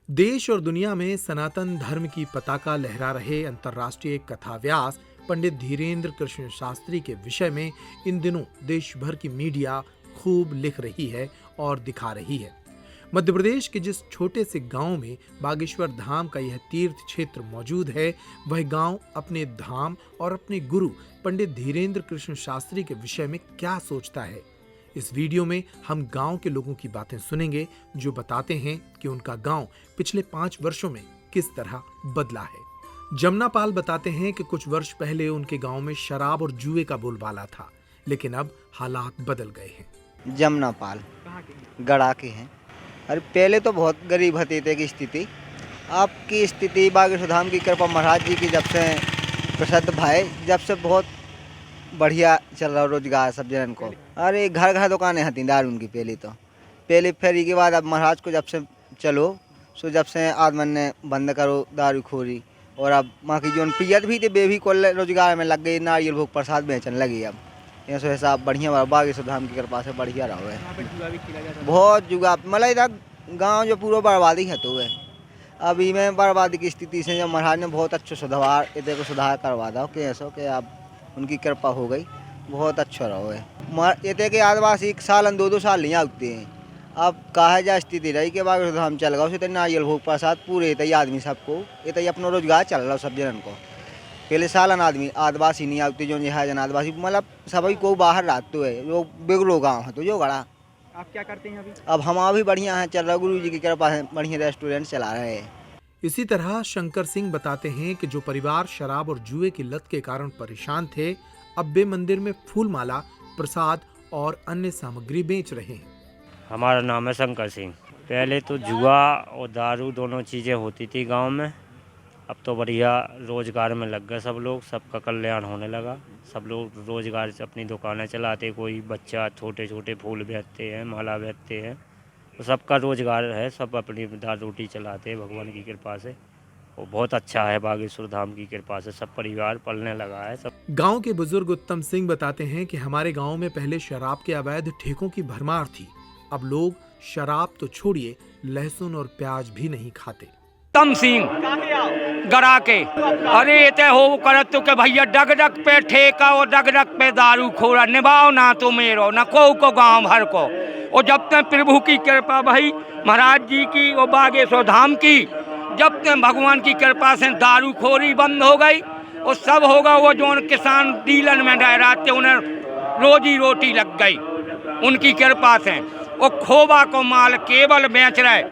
देश और दुनिया में सनातन धर्म की पताका लहरा रहे अंतर्राष्ट्रीय कथाव्यास पंडित धीरेन्द्र कृष्ण शास्त्री के विषय में इन दिनों देश भर की मीडिया खूब लिख रही है और दिखा रही है। मध्य प्रदेश के जिस छोटे से गांव में बागेश्वर धाम का यह तीर्थ क्षेत्र मौजूद है, वह गांव अपने धाम और अपने गुरु पंडित धीरेन्द्र कृष्ण शास्त्री के विषय में क्या सोचता है। इस वीडियो में हम गांव के लोगों की बातें सुनेंगे, जो बताते हैं कि उनका गांव पिछले 5 वर्षों में किस तरह बदला है। जमुना पाल बताते हैं कि कुछ वर्ष पहले उनके गांव में शराब और जुए का बोलबाला था, लेकिन अब हालात बदल गए हैं। जमुना पाल गड़ा के हैं। अरे पहले तो बहुत गरीब हतीते की स्थिति, आपकी स्थिति बागेश्वर धाम की कृपा महाराज जी की जब से प्रसिद्ध भाई, जब से बहुत बढ़िया चल रहा रोजगार सब जनन को। अरे घर घर दुकानें हती दारू की पहले फेरी के बाद अब महाराज को जब से चलो सो जब से आदमी ने बंद करो दारू खोरी, और अब माँ की जो पियत भी थे बे भी को रोजगार में लग गई, नारियल भोग प्रसाद बेचने लगी। अब ये सो हिसाब बढ़िया बागेश्वर धाम की कृपा से बढ़िया रहो है। बहुत जुगा मतलब इधर गाँव जो पूरा बर्बादी है तो है। अभी में बर्बादी की स्थिति से जब महाराज ने बहुत अच्छा सुधार इधर को सुधार करवा दो कि ऐसा कि अब उनकी कृपा हो गई, बहुत अच्छा रहो है। ये के आदिवासी 1 साल 2-2 साल नहीं आते हैं। अब कहा जा स्थिति रही कि बागेश्वर धाम चल गया उसे नारियल भोग प्रसाद पूरे तय आदमी सबको ये अपना रोजगार चल रहा सब जनन को। पहले सालन आदमी आदिवासी नहीं आते जो है जन आदिवासी मतलब सभी को बाहर रहते है, जो बिगड़ो गाँव है तो जो गड़ा। आप क्या करते हैं अभी? अब हम भी बढ़िया हैं, चल रहा गुरु जी की कृपा है, बढ़िया रेस्टोरेंट चला रहे हैं। इसी तरह शंकर सिंह बताते हैं कि जो परिवार शराब और जुए की लत के कारण परेशान थे, अब वे मंदिर में फूल माला, प्रसाद और अन्य सामग्री बेच रहे हैं। हमारा नाम है शंकर सिंह। पहले तो जुआ और दारू दोनों चीज़ें होती थी गांव में, अब तो बढ़िया रोजगार में लग गए सब लोग, सबका कल्याण होने लगा। सब लोग रोजगार से अपनी दुकानें चलाते, कोई बच्चा छोटे छोटे फूल बेचते हैं, माला बेचते हैं, तो सबका रोजगार है, सब अपनी दाल रोटी चलाते हैं भगवान की कृपा से। वो बहुत अच्छा है, बागेश्वर धाम की कृपा से सब परिवार पलने लगा है। सब गांव के बुजुर्ग उत्तम सिंह बताते हैं कि हमारे गांव में पहले शराब के अवैध ठेकों की भरमार थी, अब लोग शराब तो छोड़िए लहसुन और प्याज भी नहीं खाते। उत्तम सिंह गड़ा के अरे ते हो करत तो के भैया डग डग पे ठेका और डग डग पे दारू खोरा, निभाओ ना तो मेरो न को गांव भर को। और जब तक प्रभु की कृपा भाई महाराज जी की और बागेश्वर धाम की, जब तक भगवान की कृपा से दारू खोरी बंद हो गई और सब होगा, वो जो किसान डीलन में डहराते उन्हें रोजी रोटी लग गई उनकी कृपा से। वो खोबा को माल केवल बेच रहे,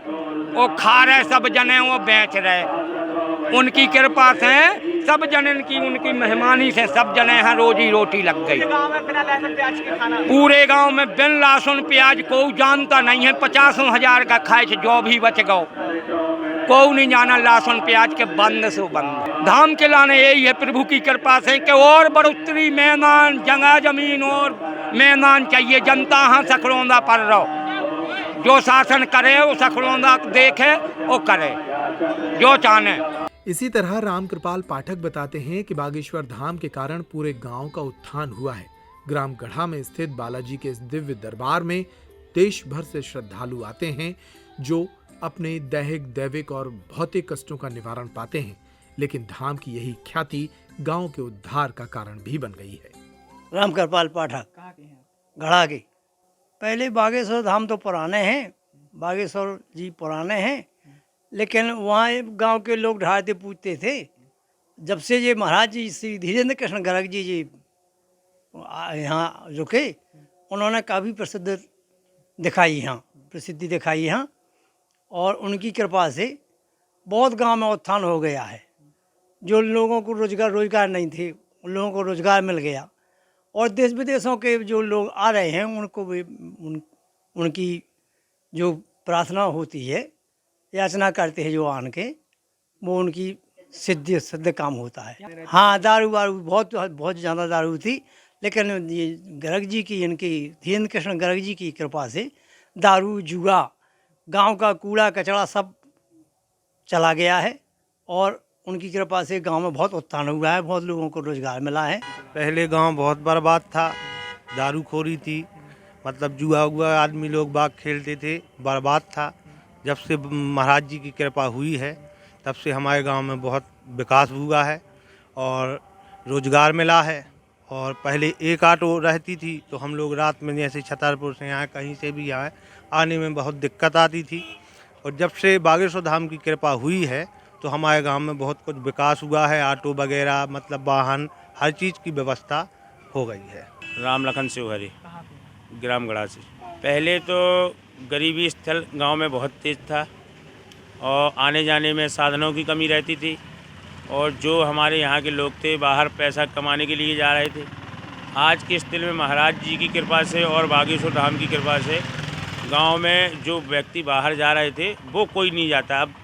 वो खा रहे सब जने, वो बेच रहे उनकी कृपा से सब जनन की, उनकी मेहमानी से सब जने हैं रोजी रोटी लग गई। पूरे गांव में बिन लहसुन प्याज को जानता नहीं है, 50,000 का खाए जो भी बच गो, को नहीं जाना लहसुन प्याज के बंद से बंद। धाम के लाने यही है प्रभु की कृपा से कि और बढ़ोतरी मैदान जगह जमीन और मैदान चाहिए, जनता हाँ सकलौंदा पर रहो, जो शासन करे वो सकलौंदा देखे वो करे जो चाहे। इसी तरह राम कृपाल पाठक बताते हैं कि बागेश्वर धाम के कारण पूरे गांव का उत्थान हुआ है। ग्राम गढ़ा में स्थित बालाजी के इस दिव्य दरबार में देश भर से श्रद्धालु आते हैं, जो अपने दैहिक दैविक और भौतिक कष्टों का निवारण पाते हैं। लेकिन धाम की यही ख्याति गांव के उद्धार का कारण भी बन गई है। राम कृपाल पाठक गढ़ा के। पहले बागेश्वर धाम तो पुराने हैं, बागेश्वर जी पुराने हैं, लेकिन वहाँ गांव के लोग ढाते पूछते थे। जब से ये महाराज जी श्री धीरेन्द्र कृष्ण गर्ग जी यहाँ रुके, उन्होंने काफ़ी प्रसिद्धि दिखाई यहाँ, और उनकी कृपा से बहुत गांव में उत्थान हो गया है। जो लोगों को रोजगार नहीं थे उन लोगों को रोजगार मिल गया, और देश विदेशों के जो लोग आ रहे हैं उनको भी उनकी जो प्रार्थना होती है, याचना करते हैं जो आन के, वो उनकी सिद्ध काम होता है। हाँ, दारू बहुत ज़्यादा दारू थी, लेकिन ये गर्ग जी की, इनकी धीरेन्द्र कृष्ण गर्ग जी की कृपा से दारू जुआ गांव का कूड़ा कचरा सब चला गया है, और उनकी कृपा से गांव में बहुत उत्थान हुआ है, बहुत लोगों को रोजगार मिला है। पहले गांव बहुत बर्बाद था, दारू खोरी थी, मतलब जुआ हुआ आदमी लोग बाग खेलते थे, बर्बाद था। जब से महाराज जी की कृपा हुई है तब से हमारे गांव में बहुत विकास हुआ है और रोजगार मिला है। और पहले एक ऑटो रहती थी तो हम लोग रात में जैसे छतरपुर से यहाँ कहीं से भी आए आने में बहुत दिक्कत आती थी। और जब से बागेश्वर धाम की कृपा हुई है तो हमारे गांव में बहुत कुछ विकास हुआ है। ऑटो वगैरह मतलब वाहन हर चीज़ की व्यवस्था हो गई है। राम लखन शिवहरी ग्राम गड़ासी। पहले तो गरीबी स्थल गांव में बहुत तेज था और आने जाने में साधनों की कमी रहती थी और जो हमारे यहाँ के लोग थे बाहर पैसा कमाने के लिए जा रहे थे। आज के स्थिति में महाराज जी की कृपा से और बागेश्वर धाम की कृपा से गांव में जो व्यक्ति बाहर जा रहे थे वो कोई नहीं जाता। अब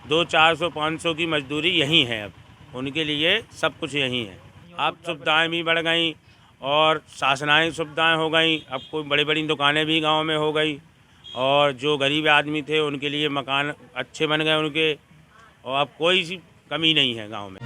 200-400-500 की मजदूरी यहीं है। अब उनके लिए सब कुछ यहीं है। अब सुविधाएं भी बढ़ गई और शासनाई सुविधाएं हो गई। अब कोई बड़ी बड़ी दुकानें भी गांव में हो गई और जो गरीब आदमी थे उनके लिए मकान अच्छे बन गए उनके, और अब कोई सी कमी नहीं है गांव में।